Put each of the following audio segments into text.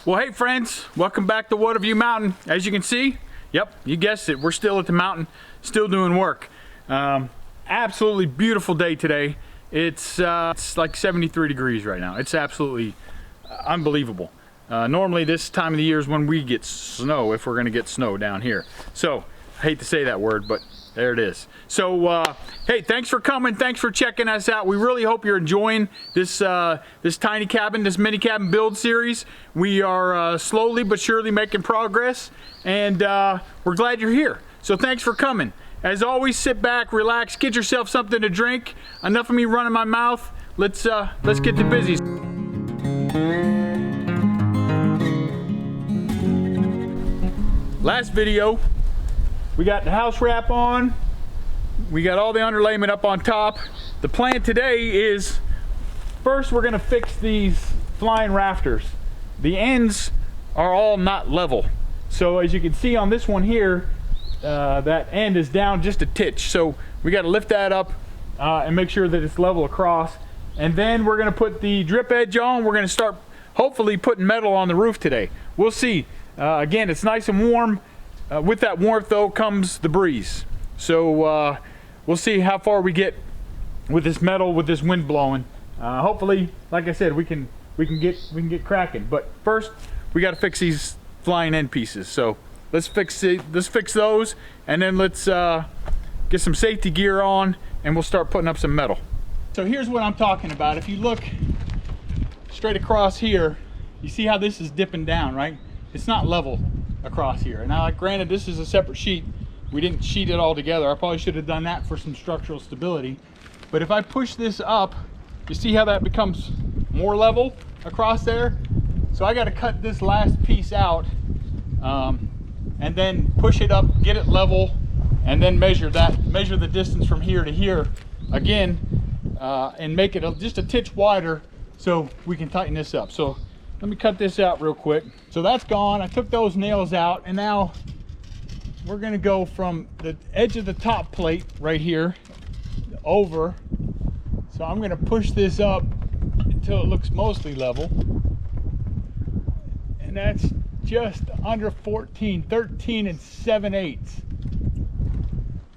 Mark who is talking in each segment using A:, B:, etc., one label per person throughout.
A: Well, hey friends, welcome back to Watavue Mountain. As you can see, yep, you guessed it, we're still at the mountain, still doing work. Absolutely beautiful day today. It's like 73 degrees right now. It's absolutely unbelievable. Normally this time of the year is when we get snow, if we're gonna get snow down here. So, I hate to say that word, but there it is. So, hey, thanks for coming. Thanks for checking us out. We really hope you're enjoying this this tiny cabin, this mini cabin build series. We are slowly but surely making progress, and we're glad you're here. So thanks for coming. As always, sit back, relax, get yourself something to drink. Enough of me running my mouth. Let's get to busy. Last video, we got the house wrap on. We got all the underlayment up on top. The plan today is, first we're gonna fix these flying rafters. The ends are all not level. So as you can see on this one here, that end is down just a titch. So we gotta lift that up and make sure that it's level across. And then we're gonna put the drip edge on. We're gonna start hopefully putting metal on the roof today. We'll see. Again, it's nice and warm. With that warmth though comes the breeze. So we'll see how far we get with this metal, with this wind blowing. Hopefully, like I said, we can get cracking. But first, we got to fix these flying end pieces. So let's fix those, and then let's get some safety gear on, and we'll start putting up some metal. So here's what I'm talking about. If you look straight across here, you see how this is dipping down, right? It's not level across here. Now, granted, this is a separate sheet. We didn't sheet it all together. I probably should have done that for some structural stability. But if I push this up, you see how that becomes more level across there? So I got to cut this last piece out and then push it up, get it level, and then measure the distance from here to here again, and make it just a titch wider so we can tighten this up. So let me cut this out real quick. So that's gone. I took those nails out, and now we're gonna go from the edge of the top plate right here over. So I'm gonna push this up until it looks mostly level. And that's just under 14, 13 7/8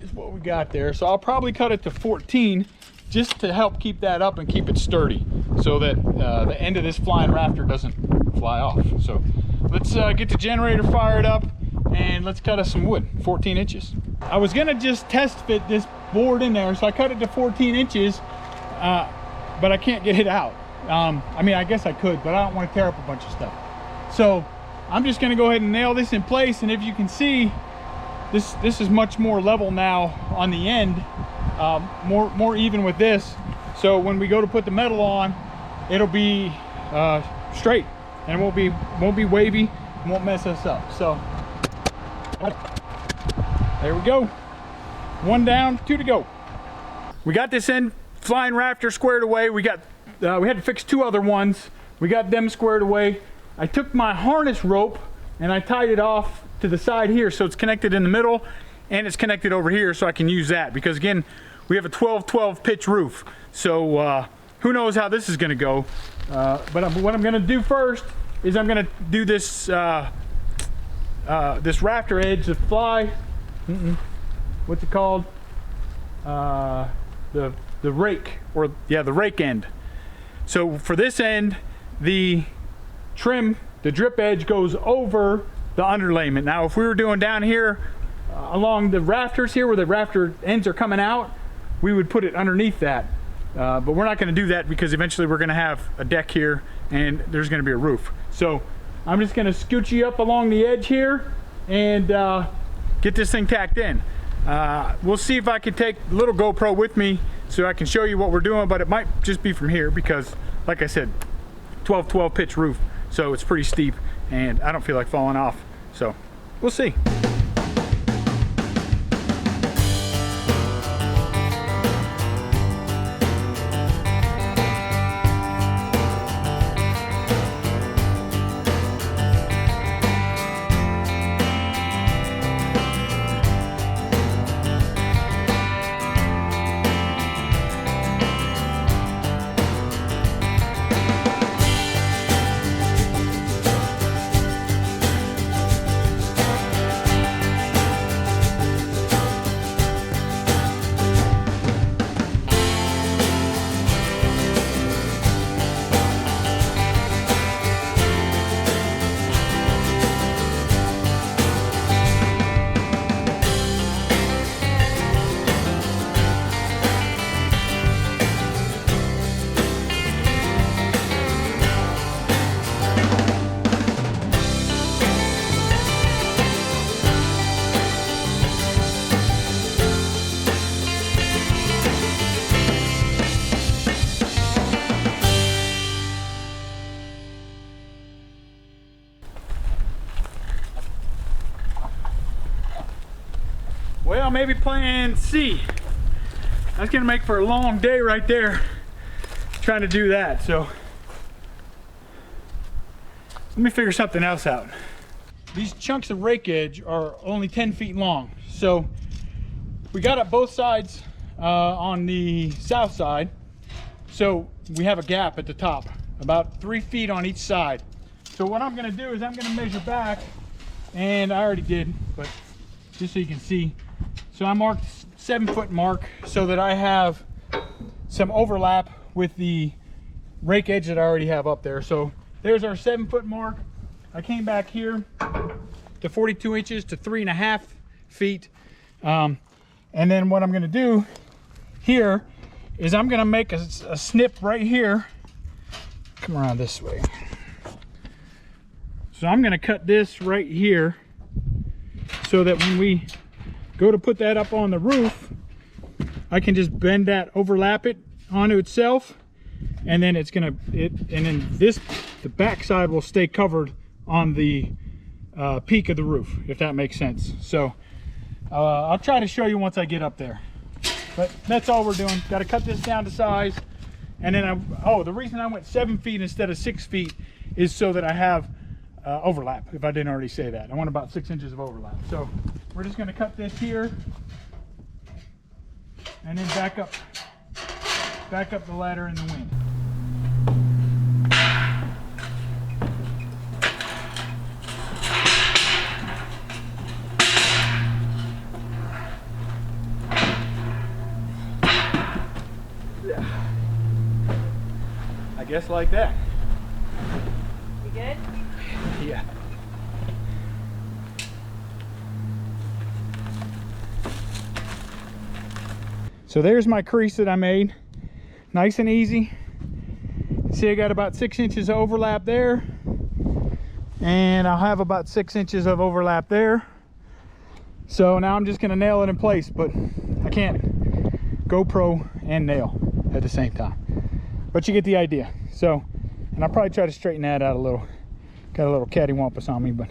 A: is what we got there. So I'll probably cut it to 14 just to help keep that up and keep it sturdy, so that the end of this flying rafter doesn't fly off. So let's get the generator fired up and let's cut us some wood, 14 inches. I was gonna just test fit this board in there, so I cut it to 14 inches, but I can't get it out. I mean, I guess I could, but I don't want to tear up a bunch of stuff. So I'm just gonna go ahead and nail this in place, and if you can see, this is much more level now on the end, more even with this. So when we go to put the metal on, it'll be straight, and it won't be wavy, and won't mess us up. So there we go. One down, two to go. We got this end flying rafter squared away. We had to fix two other ones. We got them squared away. I took my harness rope and I tied it off to the side here, so it's connected in the middle, and it's connected over here, so I can use that, because again, we have a 12-12 pitch roof. So who knows how this is gonna go. But what I'm gonna do first is I'm gonna do this this rafter edge, the fly, what's it called? The rake, or yeah, the rake end. So for this end, the trim, the drip edge goes over the underlayment. Now, if we were doing down here along the rafters here, where the rafter ends are coming out, we would put it underneath that. But we're not going to do that, because eventually we're going to have a deck here and there's going to be a roof. So I'm just going to scooch you up along the edge here and get this thing tacked in. We'll see if I can take a little GoPro with me so I can show you what we're doing, but it might just be from here, because like I said, 12-12 pitch roof, so it's pretty steep and I don't feel like falling off. So we'll see. Well, maybe plan C. That's gonna make for a long day right there, trying to do that. So let me figure something else out. These chunks of rake edge are only 10 feet long. So we got up both sides on the south side. So we have a gap at the top, about 3 feet on each side. So what I'm gonna do is I'm gonna measure back, and I already did, but just so you can see. So I marked 7 foot mark so that I have some overlap with the rake edge that I already have up there. So there's our 7 foot mark. I came back here to 42 inches to 3.5 feet. And then what I'm gonna do here is I'm gonna make a snip right here. Come around this way. So I'm gonna cut this right here so that when we go to put that up on the roof, I can just bend that, overlap it onto itself, and then the back side will stay covered on the peak of the roof, if that makes sense. So I'll try to show you once I get up there. But that's all we're doing. Got to cut this down to size, and then the reason I went 7 feet instead of 6 feet is so that I have overlap. If I didn't already say that, I want about 6 inches of overlap. So we're just going to cut this here, and then back up the ladder in the wind. I guess like that.
B: You good?
A: Yeah. So there's my crease that I made. Nice and easy. See, I got about 6 inches of overlap there. And I'll have about 6 inches of overlap there. So now I'm just gonna nail it in place, but I can't GoPro and nail at the same time. But you get the idea. So, and I'll probably try to straighten that out a little. Got a little cattywampus on me, but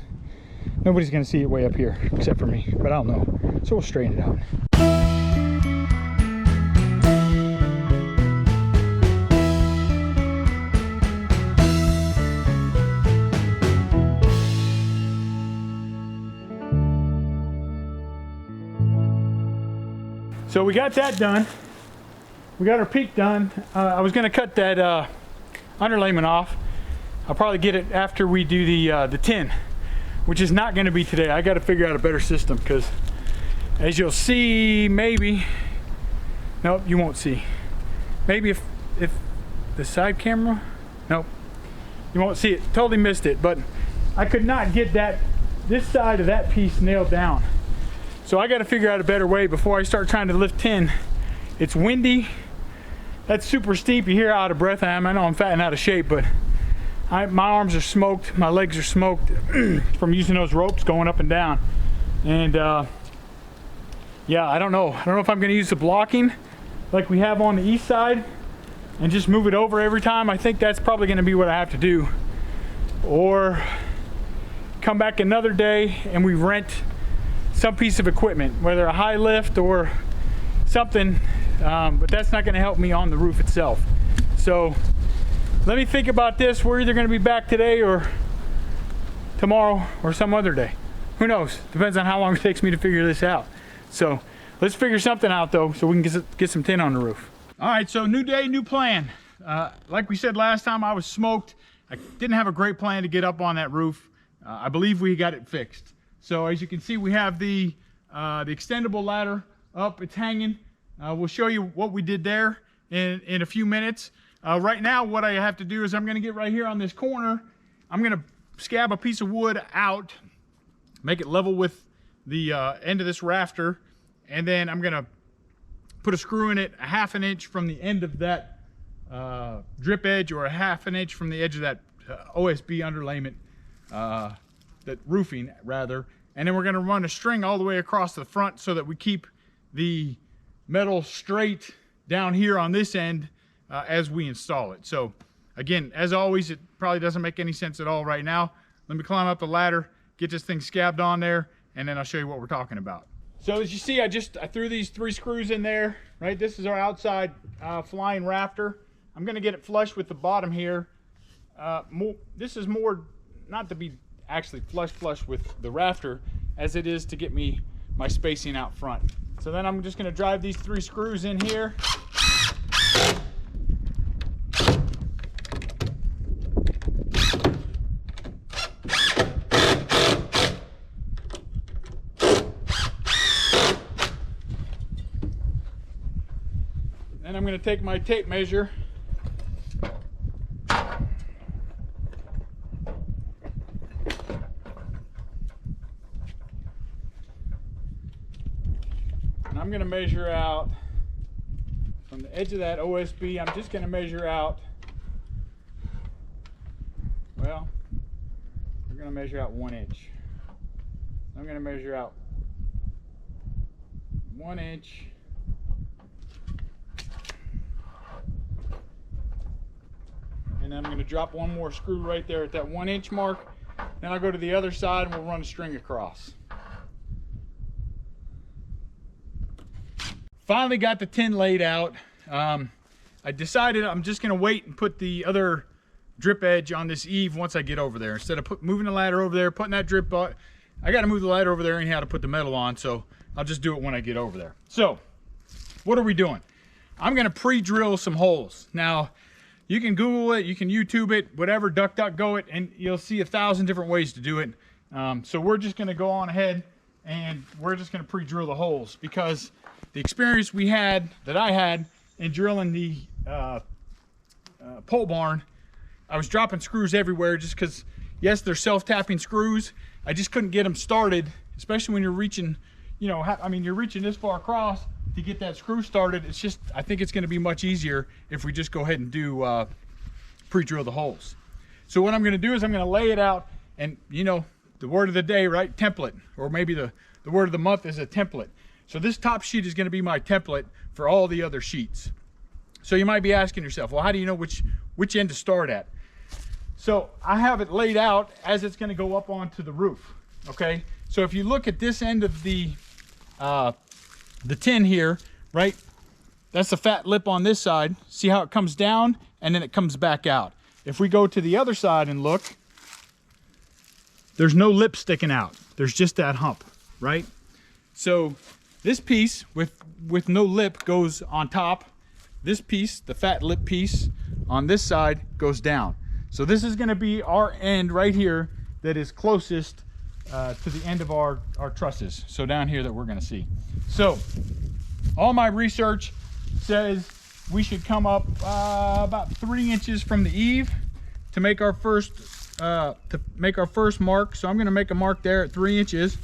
A: nobody's gonna see it way up here except for me, but I'll know. So we'll straighten it out. So we got that done. We got our peak done. I was gonna cut that underlayment off. I'll probably get it after we do the tin, which is not gonna be today. I gotta figure out a better system, because as you'll see, maybe, nope, you won't see. Maybe if the side camera, nope, you won't see it. Totally missed it, but I could not get this side of that piece nailed down. So I gotta figure out a better way before I start trying to lift tin. It's windy. That's super steep. You hear how out of breath I am. I know I'm fat and out of shape, but my arms are smoked. My legs are smoked from using those ropes going up and down. And yeah, I don't know. I don't know if I'm gonna use the blocking like we have on the east side and just move it over every time. I think that's probably gonna be what I have to do. Or come back another day and we rent some piece of equipment, whether a high lift or something, but that's not going to help me on the roof itself. So let me think about this. We're either going to be back today or tomorrow or some other day. Who knows? Depends on how long it takes me to figure this out. So let's figure something out though, so we can get some tin on the roof. All right, so new day, new plan. Like we said last time, I was smoked. I didn't have a great plan to get up on that roof. I believe we got it fixed. So as you can see, we have the extendable ladder up. It's hanging. We'll show you what we did there in a few minutes. Right now, what I have to do is I'm going to get right here on this corner. I'm going to scab a piece of wood out, make it level with the end of this rafter, and then I'm going to put a screw in it 1/2 inch from the end of that drip edge, or 1/2 inch from the edge of that OSB underlayment, that roofing rather, and then we're going to run a string all the way across the front so that we keep the metal straight down here on this end as we install it. So again, as always, it probably doesn't make any sense at all right now. Let me climb up the ladder, get this thing scabbed on there, and then I'll show you what we're talking about. So as you see, I threw these 3 screws in there, right? This is our outside flying rafter. I'm gonna get it flush with the bottom here. This is more not to be actually flush with the rafter as it is to get me my spacing out front. So then I'm just gonna drive these 3 screws in here. Then I'm going to take my tape measure and I'm going to measure out from the edge of that OSB. I'm just going to measure out, well, we're going to measure out 1 inch. I'm going to measure out 1 inch. And I'm going to drop 1 more screw right there at that 1 inch mark. Then I'll go to the other side and we'll run a string across. Finally got the tin laid out. I decided I'm just going to wait and put the other drip edge on this eave once I get over there. Instead of moving the ladder over there, putting that drip on, I got to move the ladder over there anyhow to put the metal on, so I'll just do it when I get over there. So, what are we doing? I'm going to pre-drill some holes. Now, you can Google it, you can YouTube it, whatever, DuckDuckGo it, and you'll see 1,000 different ways to do it. So we're just going to go on ahead and we're just going to pre-drill the holes, because the experience that I had in drilling the pole barn, I was dropping screws everywhere just because, yes, they're self-tapping screws. I just couldn't get them started, especially when you're reaching, you know, I mean, you're reaching this far across to get that screw started. It's just, I think it's going to be much easier if we just go ahead and do pre-drill the holes. So what I'm going to do is I'm going to lay it out, and you know, the word of the day, right? Template, or maybe the word of the month is a template. So this top sheet is going to be my template for all the other sheets. So you might be asking yourself, well, how do you know which end to start at? So I have it laid out as it's going to go up onto the roof. Okay, so if you look at this end of the tin here, right? That's the fat lip on this side. See how it comes down and then it comes back out. If we go to the other side and look, there's no lip sticking out. There's just that hump, right? So this piece with no lip goes on top. This piece, the fat lip piece on this side, goes down. So this is going to be our end right here that is closest to the end of our trusses. So down here that we're going to see. So all my research says we should come up about 3 inches from the eave to make our first mark. So I'm going to make a mark there at 3 inches,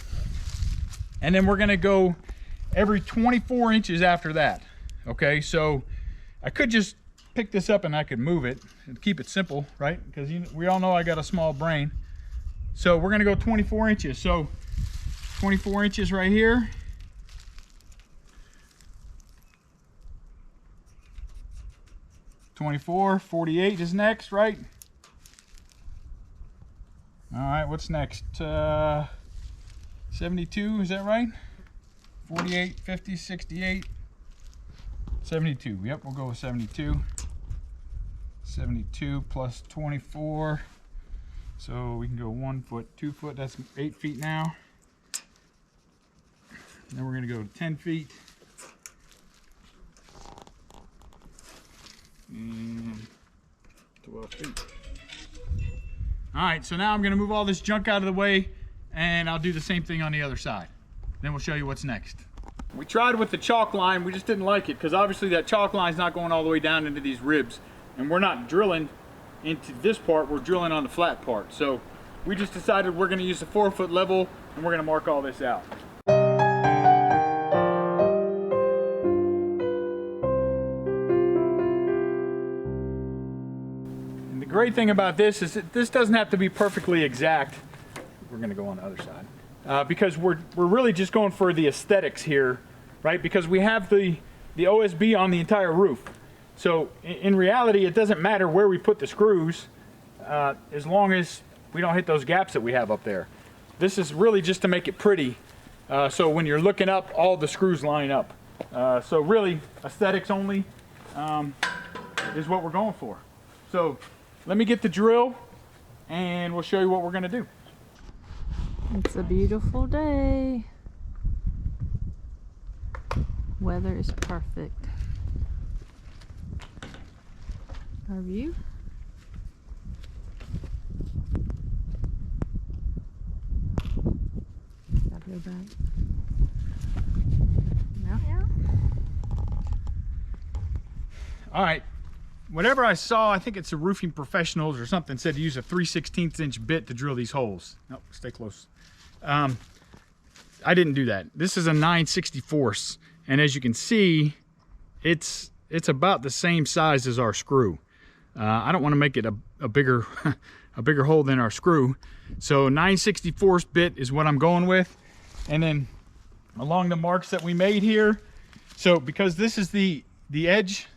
A: and then we're going to go every 24 inches after that. Okay, so I could just pick this up and I could move it and keep it simple, right? Because we all know I got a small brain. So we're going to go 24 inches. So 24 inches right here. $24, $48 is next, right? All right, what's next? 72, is that right? 48, 50, 68, 72. Yep, we'll go with 72. 72 plus 24. So we can go 1 foot, 2 foot, that's 8 feet now. Then we're gonna go to 10 feet. And 12 feet. All right, so now I'm gonna move all this junk out of the way, and I'll do the same thing on the other side. Then we'll show you what's next. We tried with the chalk line, we just didn't like it, because obviously that chalk line's not going all the way down into these ribs, and we're not drilling into this part, we're drilling on the flat part. So we just decided we're gonna use the 4-foot level, and we're gonna mark all this out. The great thing about this is that this doesn't have to be perfectly exact. We're going to go on the other side because we're really just going for the aesthetics here, right? Because we have the OSB on the entire roof. So in reality, it doesn't matter where we put the screws as long as we don't hit those gaps that we have up there. This is really just to make it pretty. So when you're looking up, all the screws line up. So really, aesthetics only is what we're going for. So let me get the drill and we'll show you what we're gonna do.
B: It's a beautiful day. Weather is perfect. Our view. Gotta go back. Yeah.
A: All right, whatever I saw, I think it's the Roofing Professionals or something, said to use a 3/16 inch bit to drill these holes. Nope, stay close. I didn't do that. This is a 9/64, and as you can see, it's about the same size as our screw. I don't want to make it a bigger a bigger hole than our screw, so 9/64 bit is what I'm going with. And then along the marks that we made here, so because this is the edge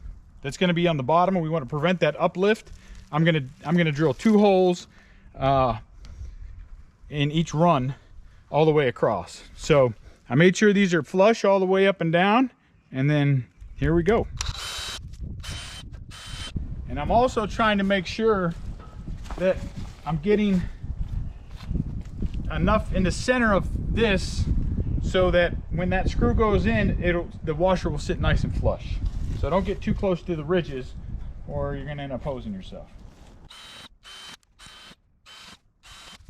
A: that's going to be on the bottom and we want to prevent that uplift, I'm gonna drill 2 holes in each run all the way across. So I made sure these are flush all the way up and down, and then here we go. And I'm also trying to make sure that I'm getting enough in the center of this so that when that screw goes in, the washer will sit nice and flush. So don't get too close to the ridges or you're gonna end up hosing yourself.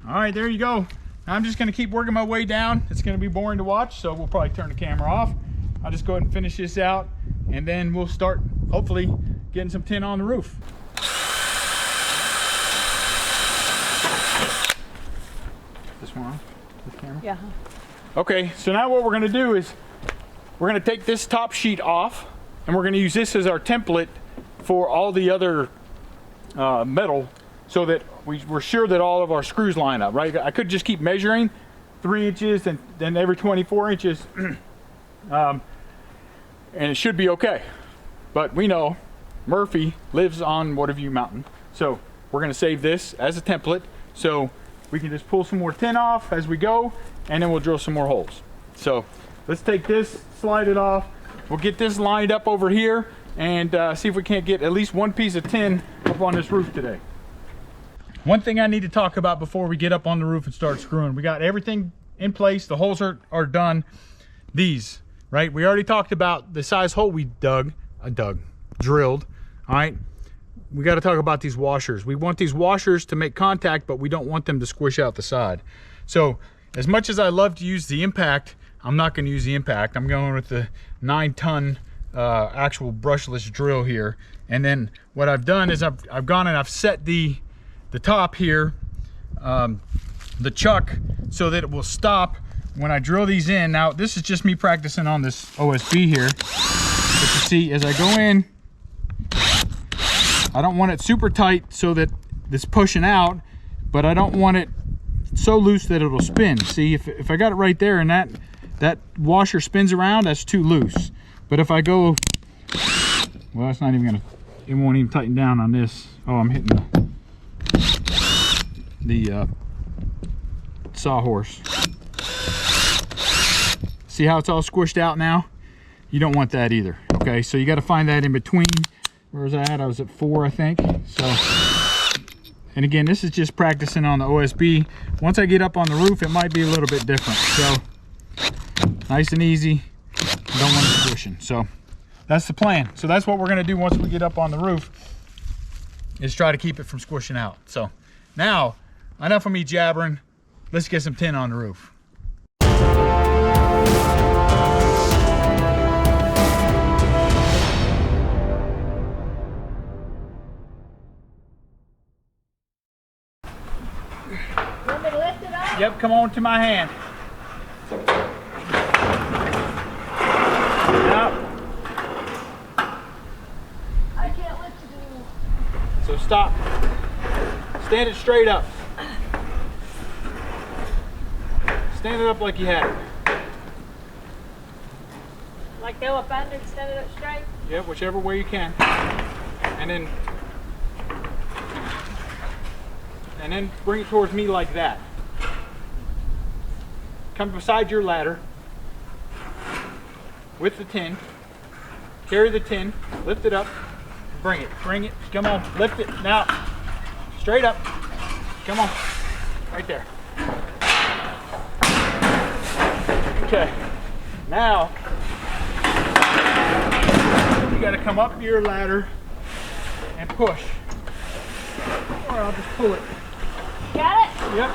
A: All right, there you go. I'm just gonna keep working my way down. It's gonna be boring to watch, so we'll probably turn the camera off. I'll just go ahead and finish this out, and then we'll start, hopefully, getting some tin on the roof. This one on? This camera?
B: Yeah.
A: Okay, so now what we're gonna do is we're gonna take this top sheet off, and we're gonna use this as our template for all the other metal, so that we're sure that all of our screws line up, right? I could just keep measuring 3 inches and then every 24 inches, and it should be okay. But we know Murphy lives on Watavue Mountain, so we're gonna save this as a template, so we can just pull some more tin off as we go, and then we'll drill some more holes. So let's take this, slide it off. We'll get this lined up over here and see if we can't get at least one piece of tin up on this roof today. One thing I need to talk about before we get up on the roof and start screwing. We got everything in place. The holes are done. These, right? We already talked about the size hole we drilled. All right. We got to talk about these washers. We want these washers to make contact, but we don't want them to squish out the side. So as much as I love to use the impact, I'm not going to use the impact. I'm going with the 9-ton actual brushless drill here. And then what I've done is I've gone and I've set the top here, the chuck, so that it will stop when I drill these in. Now this is just me practicing on this OSB here, but you see as I go in, I don't want it super tight so that it's pushing out, but I don't want it so loose that it'll spin. See, if I got it right there and that washer spins around, that's too loose. But if I go, well, it's not even gonna, it won't even tighten down on this. Oh, I'm hitting the sawhorse. See how it's all squished out now? You don't want that either. Okay, so you got to find that in between. Where was I at? I was at 4, I think. So, and again, this is just practicing on the OSB. Once I get up on the roof, it might be a little bit different. So nice and easy. Don't want it squishing. So that's the plan. So that's what we're going to do once we get up on the roof, is try to keep it from squishing out. So now, enough of me jabbering. Let's get some tin on the roof.
B: Want me to lift it up?
A: Yep, come on to my hand. Now,
B: I can't lift it anymore.
A: so stop. Stand it straight up. Stand it up like you had it.
B: Like go up under and stand it up straight?
A: Yep, whichever way you can. And then bring it towards me like that. Come beside your ladder. with the tin. Carry the tin, lift it up, bring it, come on, lift it, now, straight up, come on, right there. Okay, now, you gotta come up your ladder and push, or I'll just pull it.
B: Got it?
A: Yep.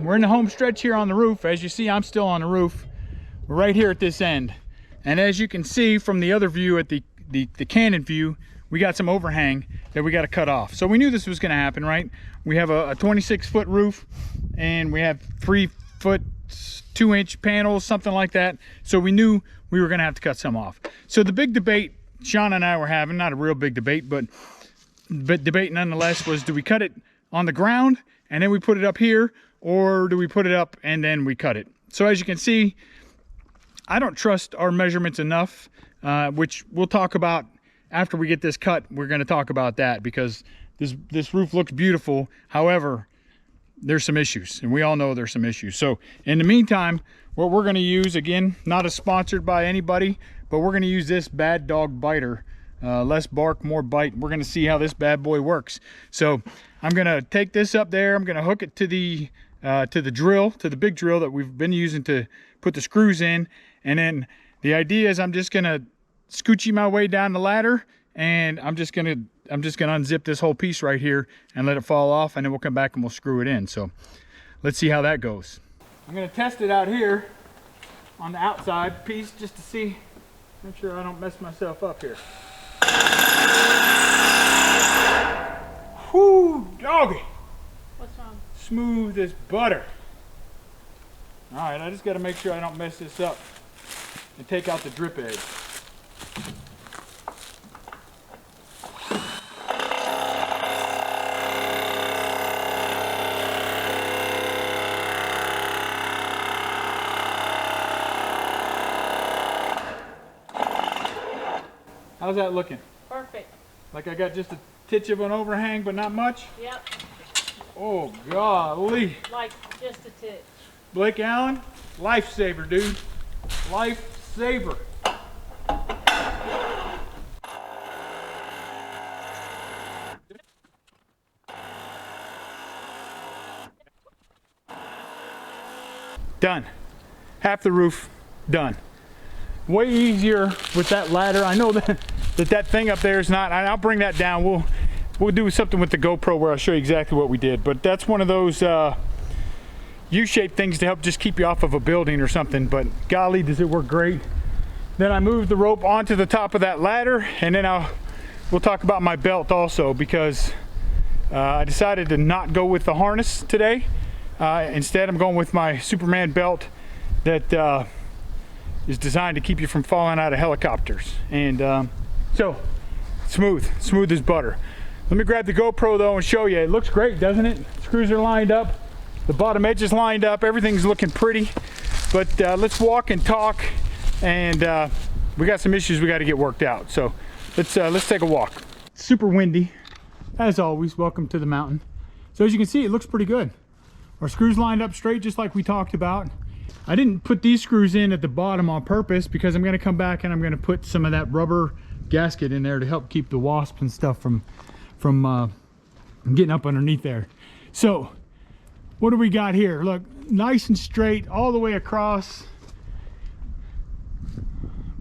A: we're in the home stretch here on the roof. As you see, I'm still on the roof. We're right here at this end. And as you can see from the other view at the cannon view, we got some overhang that we got to cut off. So we knew this was going to happen, right? We have a 26-foot roof, and we have 3-foot 2-inch panels, something like that. So we knew we were going to have to cut some off. So the big debate Sean and I were having, not a real big debate, but debate nonetheless, was do we cut it on the ground and then we put it up here, or do we put it up and then we cut it? So as you can see, I don't trust our measurements enough, which we'll talk about after we get this cut. We're going to talk about that because this roof looks beautiful. However, there's some issues, and we all know there's some issues. So in the meantime, what we're going to use, again, not as sponsored by anybody, but we're going to use this Bad Dog Biter. Less bark, more bite. We're going to see how this bad boy works. So I'm going to take this up there. I'm going to hook it to the drill, to the big drill that we've been using to put the screws in. And then the idea is I'm just going to scoochie my way down the ladder, and I'm just going to unzip this whole piece right here and let it fall off, and then we'll come back and we'll screw it in. So let's see how that goes. I'm going to test it out here on the outside piece just to see, make sure I don't mess myself up here. Whoo, doggy.
B: What's wrong?
A: Smooth as butter. All right, I just got to make sure I don't mess this up and take out the drip edge. How's that looking?
B: Perfect.
A: Like I got just a titch of an overhang, but not much?
B: Yep.
A: Oh, golly.
B: Like just a titch.
A: Blake Allen, lifesaver, dude. Lifesaver. Done. Half the roof done. Way easier with that ladder. I know that thing up there is not, and I'll bring that down. We'll do something with the GoPro where I'll show you exactly what we did. But that's one of those U-shaped things to help just keep you off of a building or something. But golly, does it work great. Then I moved the rope onto the top of that ladder, and then we'll talk about my belt also, because I decided to not go with the harness today. Instead, I'm going with my Superman belt that is designed to keep you from falling out of helicopters. And so smooth as butter. Let me grab the GoPro though and show you. It looks great, doesn't it? Screws are lined up, the bottom edge is lined up, everything's looking pretty. But let's walk and talk, and we got some issues we got to get worked out. So let's take a walk. It's super windy, as always. Welcome to the mountain. So as you can see, it looks pretty good. Our screws lined up straight, just like we talked about. I didn't put these screws in at the bottom on purpose because I'm going to come back and I'm going to put some of that rubber gasket in there to help keep the wasps and stuff from getting up underneath there. So what do we got here? Look, nice and straight all the way across.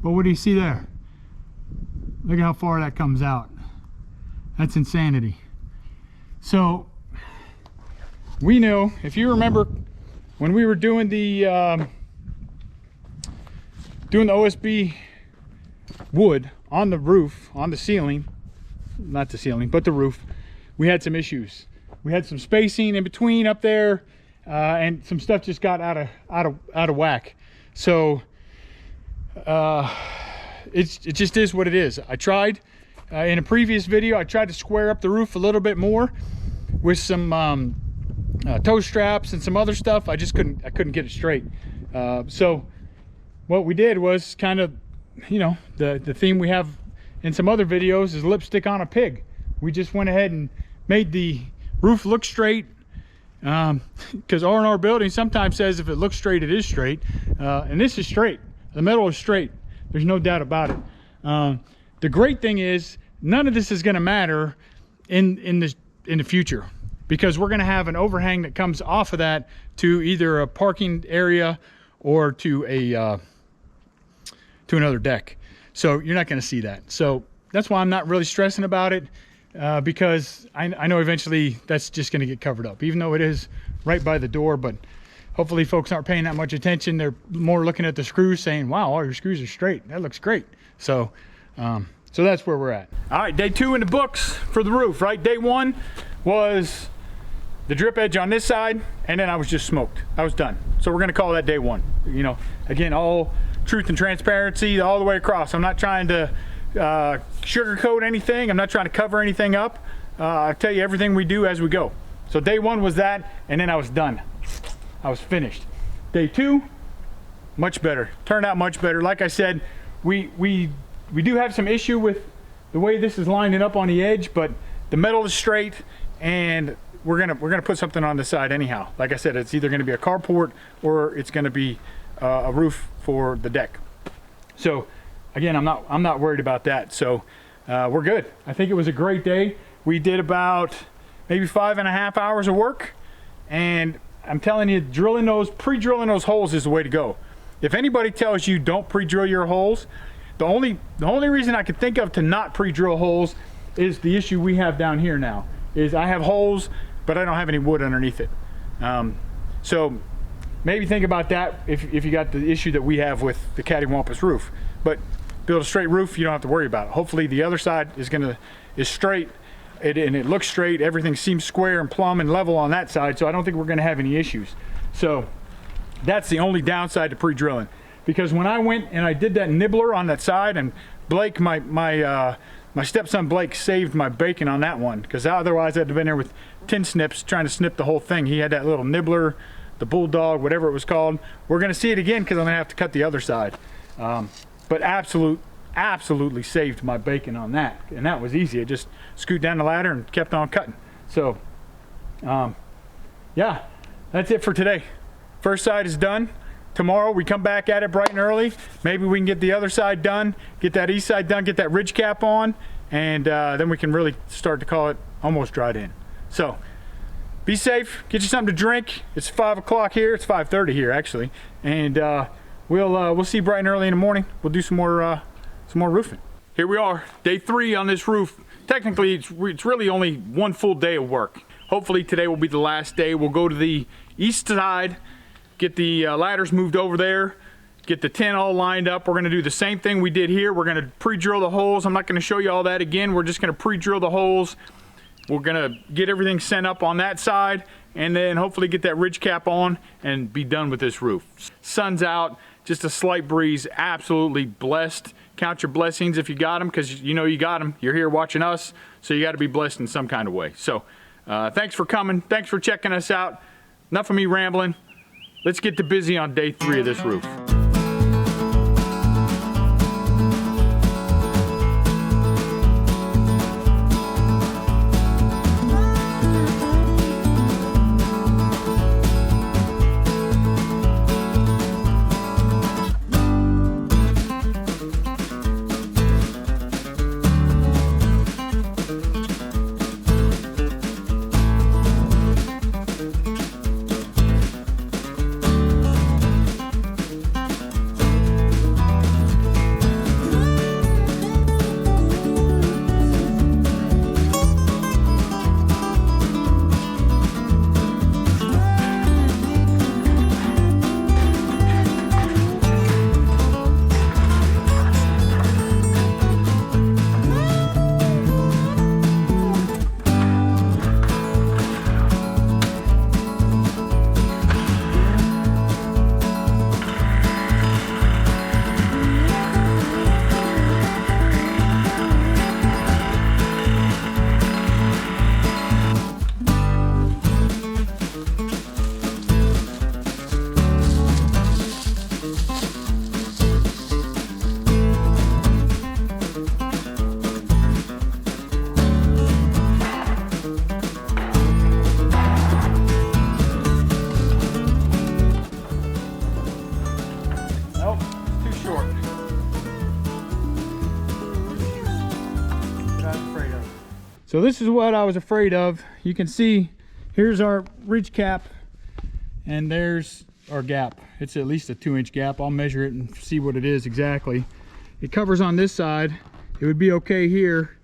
A: But what do you see there? Look at how far that comes out. That's insanity. So we know, if you remember when we were doing the OSB wood on the roof, on the ceiling, not the ceiling, but the roof, we had some issues. We had some spacing in between up there, and some stuff just got out of whack. So it just is what it is. I tried in a previous video, I tried to square up the roof a little bit more with some toe straps and some other stuff. I couldn't get it straight. So what we did was kind of, you know, the theme we have in some other videos is lipstick on a pig. We just went ahead and made the roof look straight, because R&R building sometimes says if it looks straight, it is straight, and this is straight. The metal is straight. There's no doubt about it. The great thing is none of this is going to matter in the future, because we're going to have an overhang that comes off of that to either a parking area or to another deck. So you're not going to see that. So that's why I'm not really stressing about it, because I know eventually that's just going to get covered up, even though it is right by the door. But hopefully folks aren't paying that much attention. They're more looking at the screws saying, wow, all your screws are straight. That looks great. So, so that's where we're at. All right, day 2 in the books for the roof, right? Day 1 was the drip edge on this side, and then I was just smoked. I was done. So we're gonna call that day 1. You know, again, all truth and transparency all the way across. I'm not trying to sugarcoat anything. I'm not trying to cover anything up. I'll tell you everything we do as we go. So day 1 was that, and then I was done. I was finished. Day 2, much better. Turned out much better. Like I said, we do have some issue with the way this is lining up on the edge, but the metal is straight, and we're gonna put something on the side anyhow. Like I said, it's either gonna be a carport or it's gonna be a roof for the deck. So again, I'm not worried about that. So we're good. I think it was a great day. We did about maybe 5.5 hours of work, and I'm telling you, pre-drilling those holes is the way to go. If anybody tells you don't pre-drill your holes, the only reason I could think of to not pre-drill holes is the issue we have down here now. Is I have holes, but I don't have any wood underneath it. So maybe think about that if you got the issue that we have with the cattywampus roof. But build a straight roof, you don't have to worry about it. Hopefully the other side is straight. And it looks straight. Everything seems square and plumb and level on that side, so I don't think we're going to have any issues. So that's the only downside to pre-drilling, because when I went and I did that nibbler on that side, and Blake, my stepson Blake, saved my bacon on that one, because otherwise I'd have been there with tin snips trying to snip the whole thing. He had that little nibbler, the bulldog, whatever it was called. We're going to see it again because I'm going to have to cut the other side. But absolutely saved my bacon on that, and that was easy. I just scoot down the ladder and kept on cutting. So yeah, that's it for today. First side is done. Tomorrow we come back at it bright and early. Maybe we can get the other side done, get that east side done, get that ridge cap on, and then we can really start to call it almost dried in. So be safe, get you something to drink. It's 5 o'clock here, it's 5:30 here actually, and we'll see you bright and early in the morning. We'll do some more roofing. Here we are, day 3 on this roof. Technically, it's really only one full day of work. Hopefully today will be the last day. We'll go to the east side, get the ladders moved over there, get the tin all lined up. We're gonna do the same thing we did here. We're gonna pre-drill the holes. I'm not gonna show you all that again. We're just gonna pre-drill the holes. We're gonna get everything sent up on that side, and then hopefully get that ridge cap on and be done with this roof. Sun's out, just a slight breeze, absolutely blessed. Count your blessings if you got them, because you know you got them. You're here watching us, so you got to be blessed in some kind of way. So thanks for coming. Thanks for checking us out. Enough of me rambling. Let's get to busy on day 3 of this roof. So this is what I was afraid of. You can see here's our ridge cap and there's our gap. It's at least a 2-inch gap. I'll measure it and see what it is exactly. It covers on this side. It would be okay here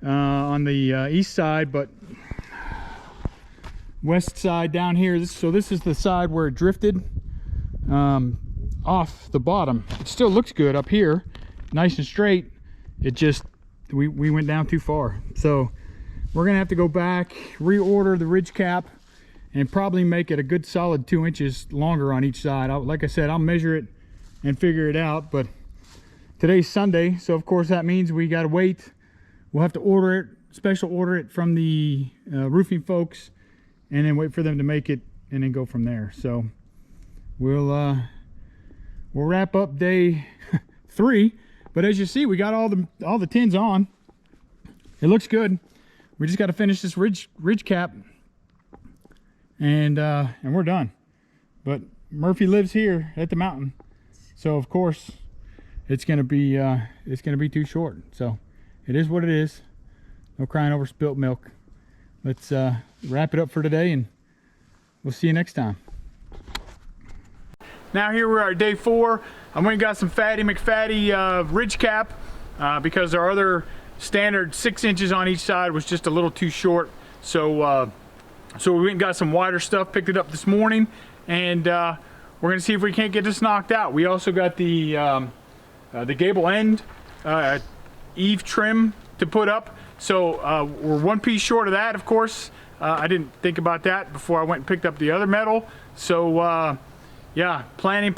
A: on the east side, but west side down here. So this is the side where it drifted off the bottom. It still looks good up here, nice and straight. It just, we went down too far. So we're gonna have to go back, reorder the ridge cap, and probably make it a good solid 2 inches longer on each side. Like I said, I'll measure it and figure it out, but today's Sunday, so of course that means we gotta wait. We'll have to order it, special order it from the roofing folks, and then wait for them to make it and then go from there. So we'll wrap up day 3, but as you see, we got all the tins on. It looks good. We just got to finish this ridge cap, and we're done. But Murphy lives here at the mountain, so of course it's gonna be too short. So it is what it is. No crying over spilt milk. Let's wrap it up for today, and we'll see you next time. Now here we are at day 4. I went and got some Fatty McFatty ridge cap because our other standard 6 inches on each side was just a little too short. So so we went and got some wider stuff, picked it up this morning, and we're gonna see if we can't get this knocked out. We also got the gable end eave trim to put up. So we're 1 piece short of that, of course. I didn't think about that before I went and picked up the other metal. So yeah, planning.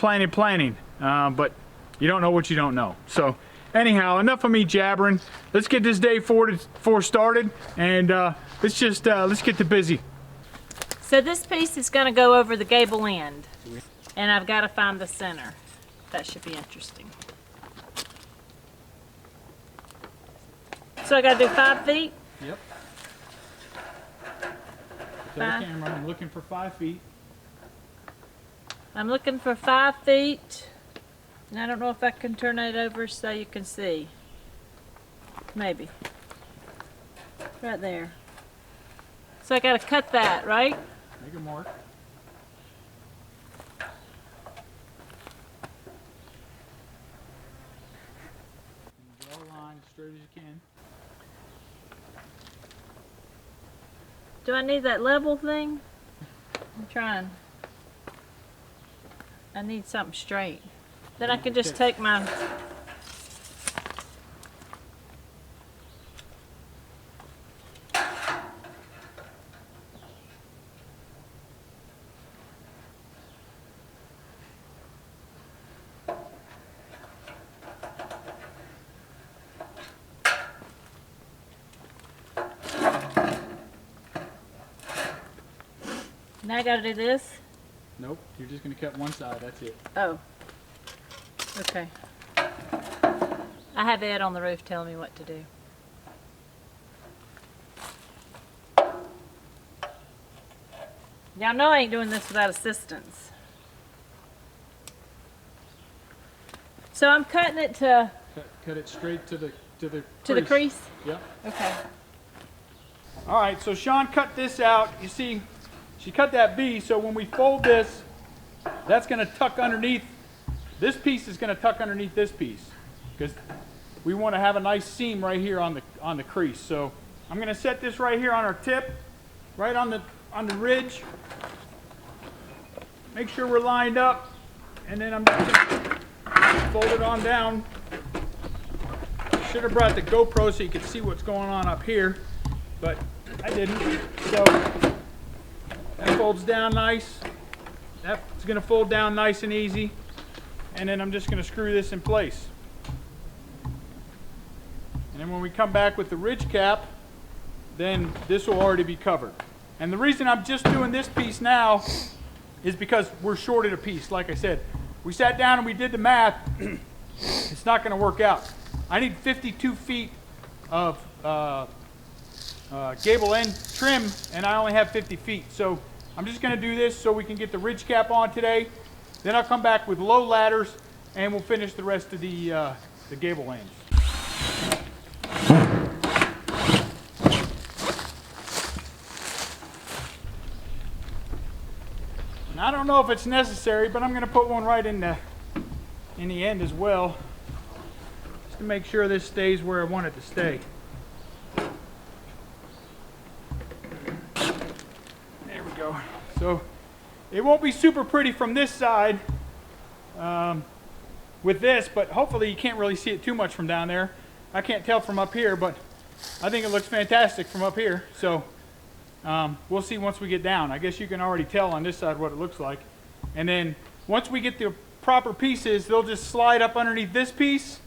A: But you don't know what you don't know. So anyhow, enough of me jabbering. Let's get this day 4 started, and let's get to busy.
B: So this piece is going to go over the gable end, and I've got to find the center. That should be interesting. So I got to do 5 feet?
A: Yep. Tell the camera I'm looking for 5 feet.
B: I'm looking for 5 feet. And I don't know if I can turn it over so you can see. Maybe. Right there. So I got to cut that, right?
A: Make a mark. Draw a line as straight as you can.
B: Do I need that level thing? I'm trying. I need something straight. Then I can just take my... Now I gotta do this?
A: Nope, you're just gonna cut one side, that's it.
B: Oh. Okay. I have Ed on the roof telling me what to do. Y'all know I ain't doing this without assistance. So I'm cutting it to
A: Cut it straight to the
B: the crease?
A: Yep.
B: Okay.
A: All right, so Sean cut this out. You see, she cut that V, so when we fold this, that's gonna tuck underneath. This piece is gonna tuck underneath this piece because we wanna have a nice seam right here on the crease. So I'm gonna set this right here on our tip, right on the ridge. Make sure we're lined up, and then I'm just gonna fold it on down. Should have brought the GoPro so you could see what's going on up here, but I didn't. So that folds down nice. That's gonna fold down nice and easy. And then I'm just gonna screw this in place. And then when we come back with the ridge cap, then this will already be covered. And the reason I'm just doing this piece now is because we're shorted a piece. Like I said, we sat down and we did the math. It's not gonna work out. I need 52 feet of gable end trim, and I only have 50 feet. So I'm just gonna do this so we can get the ridge cap on today. Then I'll come back with low ladders, and we'll finish the rest of the gable ends. And I don't know if it's necessary, but I'm gonna put one right in the end as well, just to make sure this stays where I want it to stay. There we go. So it won't be super pretty from this side with this, but hopefully you can't really see it too much from down there. I can't tell from up here, but I think it looks fantastic from up here. So we'll see once we get down. I guess you can already tell on this side what it looks like. And then once we get the proper pieces, they'll just slide up underneath this piece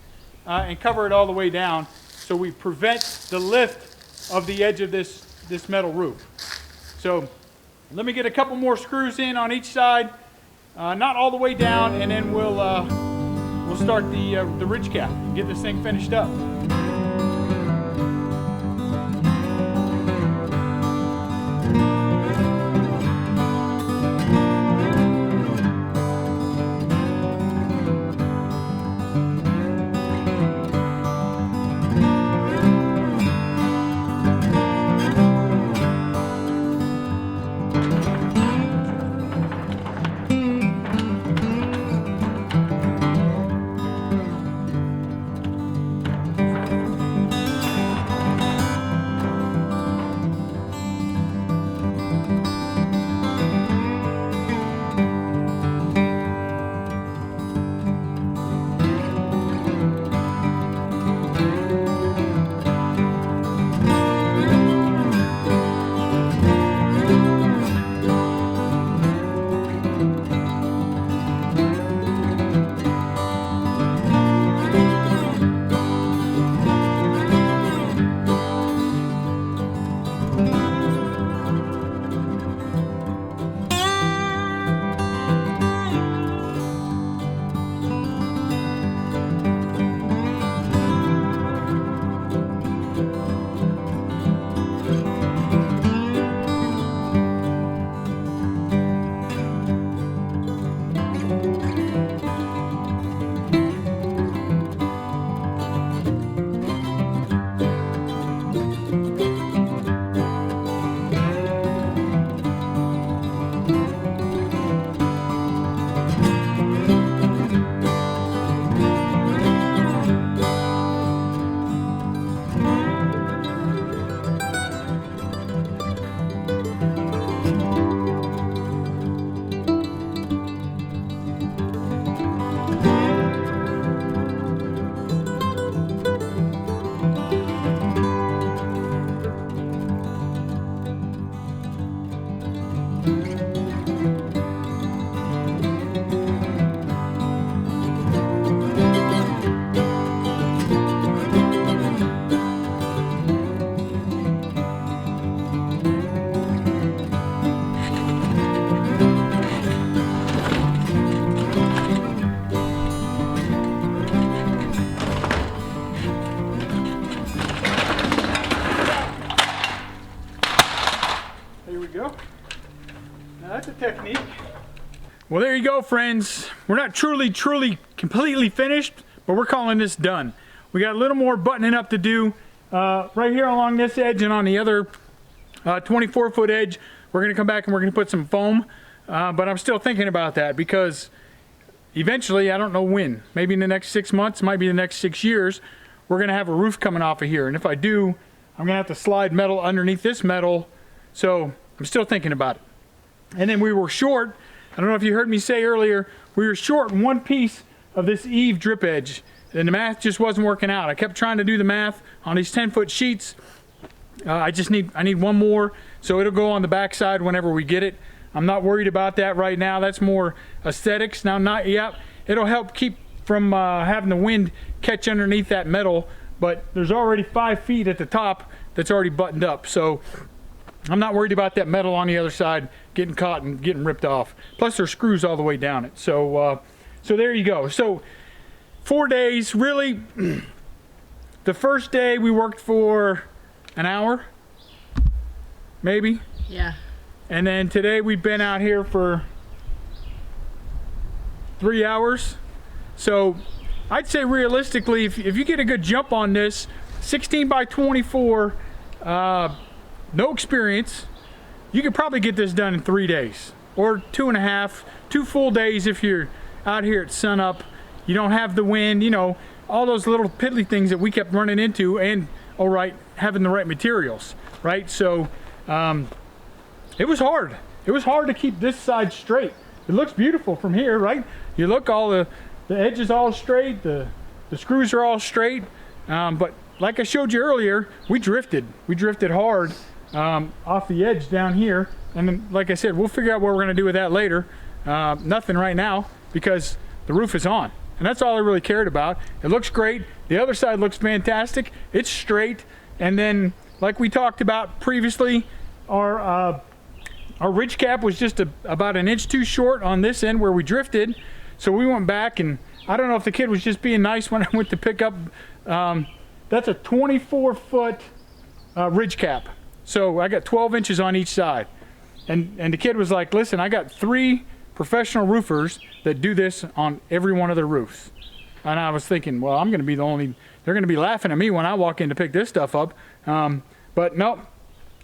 A: and cover it all the way down, so we prevent the lift of the edge of this metal roof. So let me get a couple more screws in on each side, not all the way down, and then we'll start the ridge cap and get this thing finished up. Technique. Well, there you go, friends. We're not truly completely finished, but we're calling this done. We got a little more buttoning up to do right here along this edge, and on the other 24-foot edge we're going to come back and we're going to put some foam, but I'm still thinking about that, because eventually, I don't know when, maybe in the next 6 months, might be the next 6 years, we're going to have a roof coming off of here, and if I do, I'm going to have to slide metal underneath this metal, so I'm still thinking about it. And then we were short, I don't know if you heard me say earlier, we were short one piece of this eave drip edge, and the math just wasn't working out. I kept trying to do the math on these 10-foot sheets. I need one more, so it'll go on the back side whenever we get it. I'm not worried about that right now. That's more aesthetics. Now, not yet. It'll help keep from having the wind catch underneath that metal, but there's already 5 feet at the top that's already buttoned up, so I'm not worried about that metal on the other side getting caught and getting ripped off. Plus there's screws all the way down it. So so there you go. So 4 days, really. The first day we worked for an hour, maybe.
B: Yeah.
A: And then today we've been out here for 3 hours. So I'd say realistically, if you get a good jump on this, 16 by 24, no experience, you could probably get this done in 3 days, or 2.5, 2 full days if you're out here at sunup. You don't have the wind, you know, all those little piddly things that we kept running into, and having the right materials, right? So it was hard. it was hard to keep this side straight. It looks beautiful from here, right? You look, all the edges all straight, the screws are all straight, but like I showed you earlier, we drifted hard off the edge down here, and then, like I said, we'll figure out what we're going to do with that later. Nothing right now because the roof is on, and that's all I really cared about. It looks great. The other side looks fantastic. It's straight, and then like we talked about previously, our ridge cap was just about an inch too short on this end where we drifted, so we went back, and I don't know if the kid was just being nice when I went to pick up. That's a 24-foot ridge cap, so I got 12 inches on each side, and the kid was like, listen, I got 3 professional roofers that do this on every one of their roofs. And I was thinking, well, I'm going to be the only, they're going to be laughing at me when I walk in to pick this stuff up. But nope,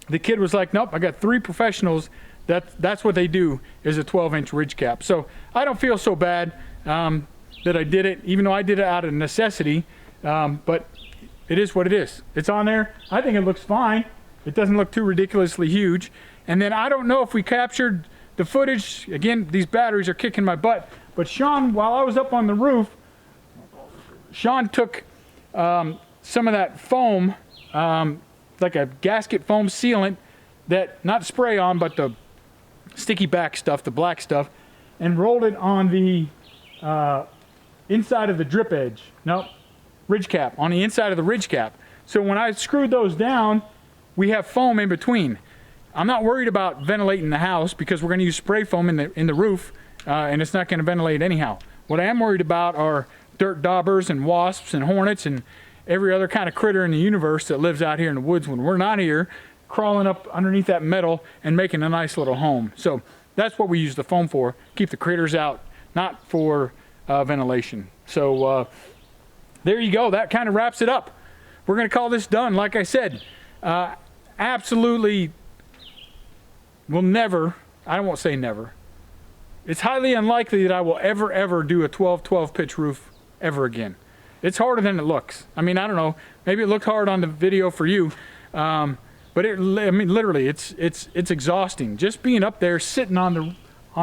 A: the kid was like, nope, I got 3 professionals. That's what they do, is a 12-inch ridge cap. So I don't feel so bad that I did it, even though I did it out of necessity. But it is what it is. It's on there. I think it looks fine. It doesn't look too ridiculously huge. And then I don't know if we captured the footage. Again, these batteries are kicking my butt. But Sean, while I was up on the roof, Sean took some of that foam, like a gasket foam sealant, that, not spray on, but the sticky back stuff, the black stuff, and rolled it on the inside of the drip edge. Nope, ridge cap, on the inside of the ridge cap. So when I screwed those down, we have foam in between. I'm not worried about ventilating the house because we're going to use spray foam in the roof, and it's not going to ventilate anyhow. What I am worried about are dirt daubers and wasps and hornets and every other kind of critter in the universe that lives out here in the woods when we're not here, crawling up underneath that metal and making a nice little home. So that's what we use the foam for, keep the critters out, not for ventilation. So there you go. That kind of wraps it up. We're going to call this done. Like I said, absolutely will never, I won't say never, it's highly unlikely that I will ever do a 12 pitch roof ever again. It's harder than it looks. I mean, I don't know, maybe it looked hard on the video for you, but I mean, literally, it's exhausting. Just being up there sitting on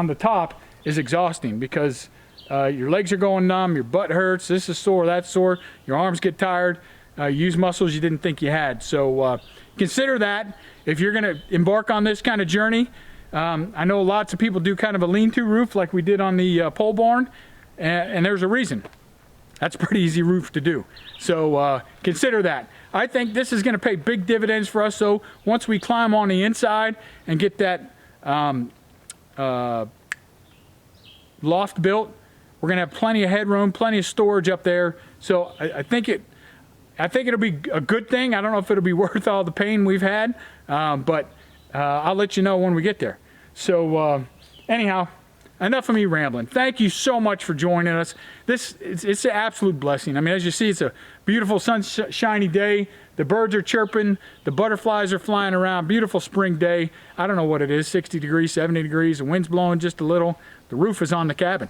A: the top is exhausting because your legs are going numb, your butt hurts, this is sore, that's sore, your arms get tired, you use muscles you didn't think you had. So consider that if you're going to embark on this kind of journey. I know lots of people do kind of a lean-to roof like we did on the pole barn, and there's a reason. That's a pretty easy roof to do. So consider that. I think this is going to pay big dividends for us. So once we climb on the inside and get that loft built, we're going to have plenty of headroom, plenty of storage up there. So I think it'll be a good thing. I don't know if it'll be worth all the pain we've had, but I'll let you know when we get there. So anyhow, enough of me rambling. Thank you so much for joining us. It's an absolute blessing. I mean, as you see, it's a beautiful sunshiny day. The birds are chirping. The butterflies are flying around. Beautiful spring day. I don't know what it is, 60 degrees, 70 degrees. The wind's blowing just a little. The roof is on the cabin.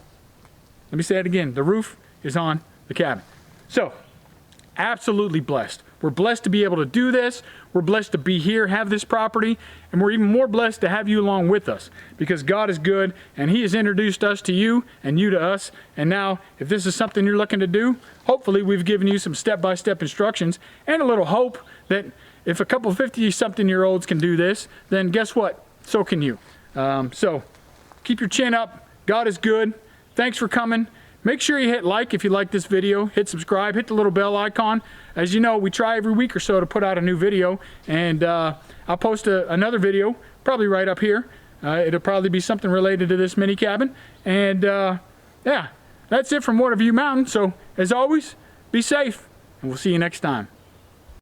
A: Let me say it again. The roof is on the cabin. So, absolutely blessed. We're blessed to be able to do this. We're blessed to be here, have this property, and we're even more blessed to have you along with us because God is good and He has introduced us to you and you to us. And now, if this is something you're looking to do, hopefully we've given you some step-by-step instructions and a little hope that if a couple 50-something-year-olds can do this, then guess what? So can you. So keep your chin up. God is good. Thanks for coming. Make sure you hit like if you like this video, hit subscribe, hit the little bell icon. As you know, we try every week or so to put out a new video, and I'll post another video, probably right up here. It'll probably be something related to this mini cabin. And yeah, that's it from Watavue Mountain. So as always, be safe, and we'll see you next time.